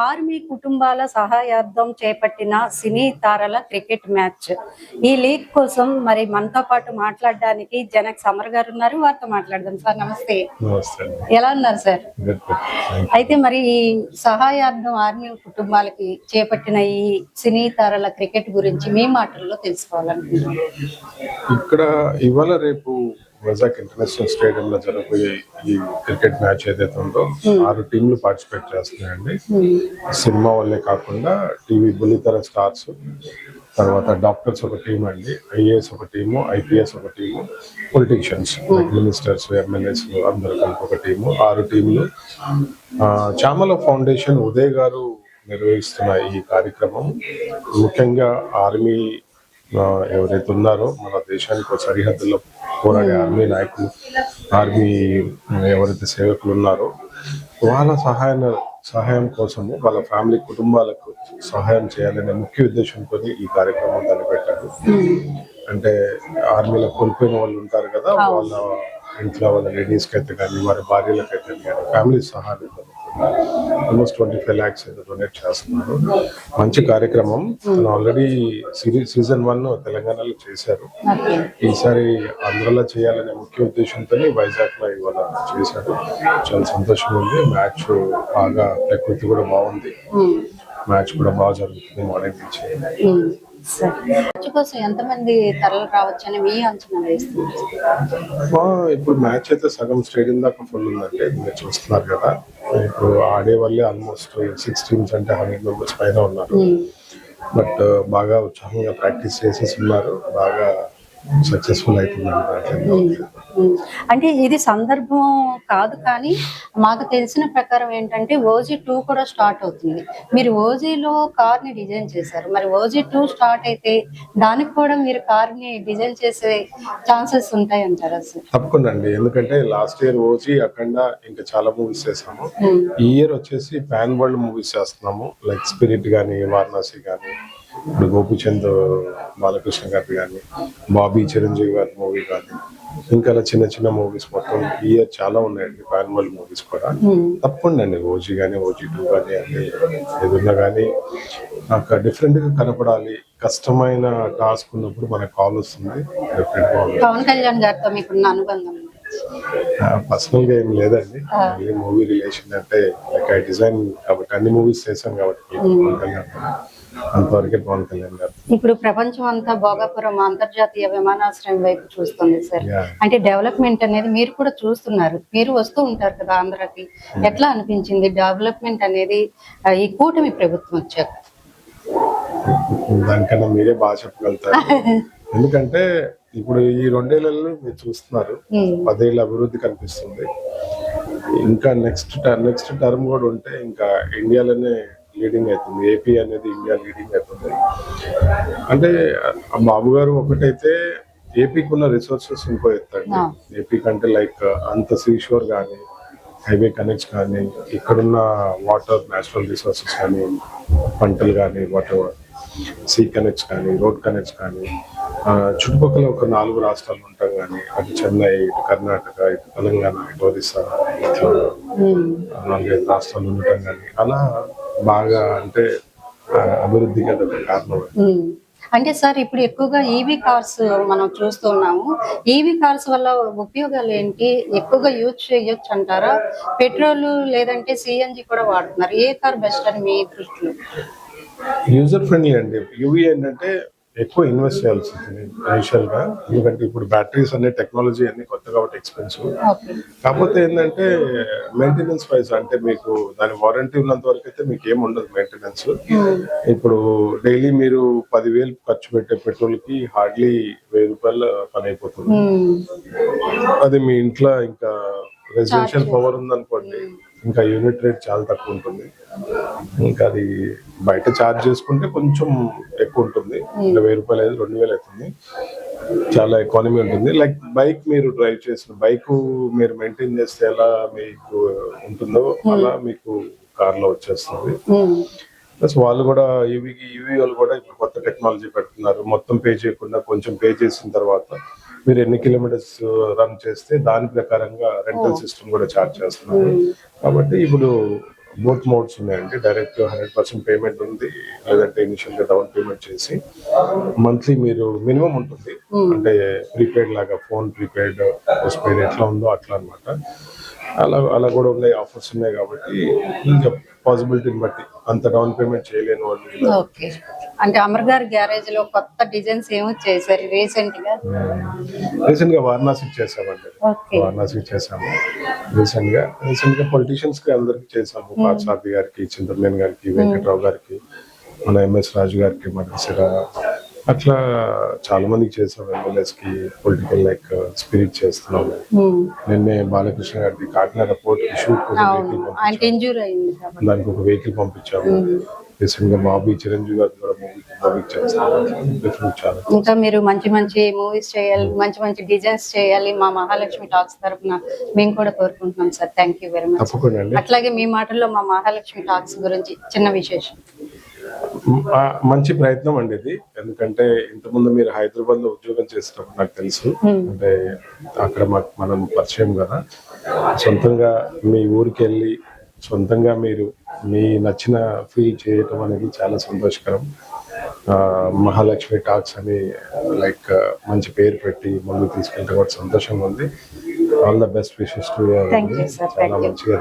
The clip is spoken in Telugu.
ఆర్మీ కుటుంబాల సహాయార్థం చేపట్టిన సినీ తారల క్రికెట్ మ్యాచ్. ఈ లీగ్ కోసం మరి మనతో పాటు మాట్లాడడానికి జనక్ సమర్ గారు ఉన్నారు. వారితో మాట్లాడదాం. సార్ నమస్తే. ఎలా ఉన్నారు సార్? అయితే మరి ఈ సహాయార్థం ఆర్మీ కుటుంబాలకి చేపట్టిన ఈ సినీ తారల క్రికెట్ గురించి మీ మాటల్లో తెలుసుకోవాలనుకుంటున్నాను. ఇక్కడ ఇవాళ రేపు వైజాగ్ ఇంటర్నేషనల్ స్టేడియం లో జరగబోయే ఈ క్రికెట్ మ్యాచ్ ఏదైతే ఉందో 6 టీంలు పార్టిసిపేట్ చేస్తున్నాయండి. సినిమా వాళ్ళే కాకుండా టీవీ బుల్లితెర స్టార్స్, తర్వాత డాక్టర్స్ ఒక టీం అండి, ఐఏఎస్ ఒక టీము, ఐపీఎస్ ఒక టీము, పొలిటీషియన్స్ మినిస్టర్స్, ఎమ్మెల్యేస్ అందరూ కలిపి ఒక టీము, 6 టీంలు. చామల ఫౌండేషన్ ఉదయ్ గారు నిర్వహిస్తున్న ఈ కార్యక్రమం ముఖ్యంగా ఆర్మీ ఎవరైతే ఉన్నారో మన దేశానికి సరిహద్దుల్లో పోరాడే ఆర్మీ నాయకులు, ఆర్మీ ఎవరైతే సేవకులు ఉన్నారో వాళ్ళ సహాయం కోసము, వాళ్ళ ఫ్యామిలీ కుటుంబాలకు సహాయం చేయాలనే ముఖ్య ఉద్దేశంతో ఈ కార్యక్రమం తలపెట్టారు. అంటే ఆర్మీలో కోల్పోయిన వాళ్ళు ఉంటారు కదా, వాళ్ళ ఇంట్లో వాళ్ళ లేడీస్కి అయితే కానీ, వారి భార్యలకైతే కానీ ఫ్యామిలీ సహాయం ఆల్మోస్ట్ 25 lakhs డొనేట్ చేస్తున్నారు. మంచి కార్యక్రమం. ఆల్రెడీ సీజన్ 1 తెలంగాణలో చేశారు. ఈసారి ఆంధ్రలో చేయాలనే ముఖ్య ఉద్దేశంతో వైజాగ్ లో ఇవాళ చేశారు. చాలా సంతోషంగా ఉంది. మ్యాచ్ బాగా ప్రకృతి కూడా బాగుంది, మ్యాచ్ కూడా బాగా జరుగుతుంది మార్నింగ్ నుంచి. కోసం ఎంతమంది తరలి రావచ్చని మీ అంచనా వేస్తున్నారు? ఇప్పుడు మ్యాచ్ అయితే సగం స్టేడియం దాకా ఫుల్ ఉందంటే మీరు చూస్తున్నారు కదా. ఇప్పుడు ఆడే వాళ్ళే ఆల్మోస్ట్ 6 టీమ్స్ అంటే 100 members పైన ఉన్నారు. బట్ బాగా ఉత్సాహంగా ప్రాక్టీస్ చేసేసి ఉన్నారు. బాగా సక్సెస్ఫుల్ అవుతుంది. అంటే ఇది సందర్భం కాదు, కానీ మాకు తెలిసిన ప్రకారం ఏంటంటే OG2 కూడా స్టార్ట్ అవుతుంది. మీరు OG లో కార్ ని డిజైన్ చేశారు, మరి OG2 స్టార్ట్ అయితే దానికి కూడా మీరు కార్ ని డిజైన్ చేసే ఛాన్సెస్ ఉంటాయి అంటారా సార్? తప్పకుండా అండి, ఎందుకంటే లాస్ట్ ఇయర్ OG అఖండ ఇంకా చాలా మూవీస్ చేసాము. ఈ ఇయర్ వచ్చేసి పాన్ వరల్డ్ మూవీస్ చేస్తున్నాము. లైక్ స్పిరిట్ గానీ, వారణాసి గానీ, ఇప్పుడు గోపిచంద్ బాలకృష్ణ గారి కానీ, బాబీ చిరంజీవి గారి మూవీ కానీ, ఇంకా చిన్న చిన్న మూవీస్ మొత్తం ఈ ఇయర్ చాలా ఉన్నాయండి. పాన్ వరల్డ్ మూవీస్ కూడా తప్పకుండా అండి. OG కానీ, OG2 కానీ అన్ని ఏదన్నా కానీ నాకు డిఫరెంట్ గా కనపడాలి. కష్టమైన టాస్క్ ఉన్నప్పుడు మనకు కాల్ వస్తుంది. పవన్ కళ్యాణ్ గారితో మీకున్న అనుబంధం పర్సనల్ గా ఏం లేదండి. మూవీ రిలేషన్ అంటే డిజైన్ కాబట్టి అన్ని మూవీస్ చేశాను కాబట్టి అంతవరకే పవన్ కళ్యాణ్ గారు. ఇప్పుడు ప్రపంచం అంతా భోగాపురం అంతర్జాతీయ విమానాశ్రయం వైపు చూస్తుంది సార్. అంటే డెవలప్మెంట్ అనేది మీరు కూడా చూస్తున్నారు, మీరు వస్తూ ఉంటారు కదా ఆంధ్రాకి. ఎట్లా అనిపించింది డెవలప్మెంట్ అనేది ఈ కూటమి ప్రభుత్వం వచ్చాక? దానికన్నా మీరే బాగా చెప్పగలుగుతారు. ఎందుకంటే ఇప్పుడు ఈ 2 ఏళ్లలో మీరు చూస్తున్నారు 10 ఏళ్ళ అభివృద్ధి కనిపిస్తుంది. ఇంకా నెక్స్ట్ టర్మ్ కూడా ఉంటే ఇంకా ఇండియాలోనే లీడింగ్ అవుతుంది. ఏపీ అనేది ఇండియా లీడింగ్ అవుతుంది. అంటే బాబు గారు ఒకటైతే ఏపీకి ఉన్న రిసోర్సెస్ ఇంకో ఎత్తండి. ఏపీ కంటే లైక్ అంత సీషోర్ కానీ, హైవే కనెక్ట్స్ కానీ, ఇక్కడున్న వాటర్ న్యాచురల్ రిసోర్సెస్ కానీ, పంటలు కానీ, వాటర్ సీ కనెక్ట్స్ కానీ, రోడ్ కనెక్ట్స్ కానీ, చుట్టుపక్కల ఒక 4 రాష్ట్రాలు ఉంటాం కానీ, అటు చెన్నై, ఇటు కర్ణాటక, ఇటు తెలంగాణ, ఇటు ఒరిస్సా, ఇట్లా 4-5 రాష్ట్రాలు ఉండటం కానీ, అలా బాగా అంటే అభివృద్ధికి అదొక కారణం. అంటే సార్ ఇప్పుడు ఎక్కువగా ఈవీ కార్స్ మనం చూస్తున్నాము. ఈవీ కార్స్ వల్ల ఉపయోగాలు ఏంటి? ఎక్కువగా యూజ్ చేయొచ్చు అంటారా? పెట్రోల్ లేదంటే సిఎన్జి కూడా వాడుతున్నారు. ఏ కార్ బెస్ట్ అని మీ దృష్టిలో? యూజర్ ఫ్రెండ్లీ అండి. యూవీ ఏంటంటే ఎక్కువ ఇన్వెస్ట్ చేయాల్సి ఉంటుంది ఇనిషియల్ గా, ఎందుకంటే ఇప్పుడు బ్యాటరీస్ అనే టెక్నాలజీ అన్ని కొత్త కాబట్టి ఎక్స్పెన్సివ్. కాకపోతే ఏంటంటే మెయింటెనెన్స్ వైజ్ అంటే మీకు దాని వారంటీ ఉన్నంత వరకు అయితే మీకు ఏం ఉండదు మెయింటెనెన్స్. ఇప్పుడు డైలీ మీరు 10,000 ఖర్చు పెట్టే పెట్రోల్ కి హార్డ్లీ 1,000 రూపాయలు పని అయిపోతుంది. అది మీ ఇంట్లో ఇంకా రెసిడెన్షియల్ పవర్ ఉందనుకోండి, ఇంకా యూనిట్ రేట్ చాలా తక్కువ ఉంటుంది. ఇంకా అది బయట ఛార్జ్ చేసుకుంటే కొంచెం ఎక్కువ ఉంటుంది, 1,000 రూపాయలు అయితే 2,000 అవుతుంది. చాలా ఎకానమీ ఉంటుంది. లైక్ బైక్ మీరు డ్రైవ్ చేసిన బైక్ మీరు మెయింటైన్ చేస్తే ఎలా మీకు ఉంటుందో అలా మీకు కార్ లో వచ్చేస్తుంది. ప్లస్ వాళ్ళు కూడా ఈవీ వాళ్ళు కూడా ఇప్పుడు కొత్త టెక్నాలజీ పెడుతున్నారు. మొత్తం పే చేయకుండా కొంచెం పే చేసిన తర్వాత మీరు ఎన్ని కిలోమీటర్స్ రన్ చేస్తే దాని ప్రకారంగా రెంటల్ సిస్టమ్ కూడా చార్జ్ చేస్తున్నారు. కాబట్టి ఇప్పుడు బోత్ మోడ్స్ ఉన్నాయండి. డైరెక్ట్ 100% పేమెంట్ ఉంది, లేదంటే ఇనిషియల్ గా డౌన్ పేమెంట్ చేసి మంత్లీ మీరు మినిమం ఉంటుంది, అంటే ప్రీపెయిడ్ లాగా ఫోన్ ప్రీపెయిడ్ పోస్ట్ పెయిడ్ ఎట్లా ఉందో అట్లా అన్నమాట. అలా కూడా ఉన్నాయి, ఆఫర్స్ ఉన్నాయి. కాబట్టి ఇంకా పాసిబిలిటీని బట్టి అంత డౌన్ పేమెంట్ చేయలేని వాళ్ళు ఇలా ఓకే. అంటే అమర్ గారి గ్యారేజ్ లో కొత్త డిజైన్స్ ఏమో చేశారు రీసెంట్ గా? రీసెంట్ గా వారణాసికి చేసామండి. ఓకే. వారణాసికి చేసాము రీసెంట్ గా పొలిటీషియన్స్ కి అందరికి చేసాము. పార్థసారథి గారికి, చింతమనేని గారికి, వెంకట్రావు గారికి, మన ఎంఎస్ రాజు గారికి, మగసిర, అట్లా చాలా మందికి చేసాము. ఎమ్మెల్యేస్ కి పొలిటికల్ లైక్ స్పిరిట్ చేస్తున్నాము. నిన్నే బాలకృష్ణ గారికి కాకినాడ పోర్ట్ షూట్ అంటే ఇంజూర్ అయింది కాబట్టి దానికి ఒక వెహికల్ పంపించాము. రీసెంట్ గా బాబీ చిరంజీవి గారికి కూడా మూవీ చేస్తాము. డిఫరెంట్ చాలా. ఇంకా మీరు మంచి మంచి మూవీస్ చేయాలి, మంచి మంచి డిజైన్స్ చేయాలి మా మహాలక్ష్మి టాక్స్ తరపున మేము కూడా కోరుకుంటున్నాం sir. Thank you very much. తప్పకుండా అండి. అట్లాగే మీ మాటల్లో మా మహాలక్ష్మి టాక్స్ గురించి చిన్న విశేషం. మంచి ప్రయత్నం అండి ఇది. ఎందుకంటే ఇంతకుముందు మీరు హైదరాబాద్ లో ఉద్యోగం చేసినప్పుడు నాకు తెలుసు, అంటే అక్కడ మనం పరిచయం కదా. సొంతంగా మీ ఊరికి వెళ్ళి సొంతంగా మీరు మీ నచ్చిన ఫీల్ చేయటం అనేది చాలా సంతోషకరం. మహాలక్ష్మి టాక్స్ అని లైక్ మంచి పేరు పెట్టి ముందుకు తీసుకెళ్తే కూడా సంతోషంగా ఉంది. All the best wishes to you. Thank you sir. చాలా మంచిగా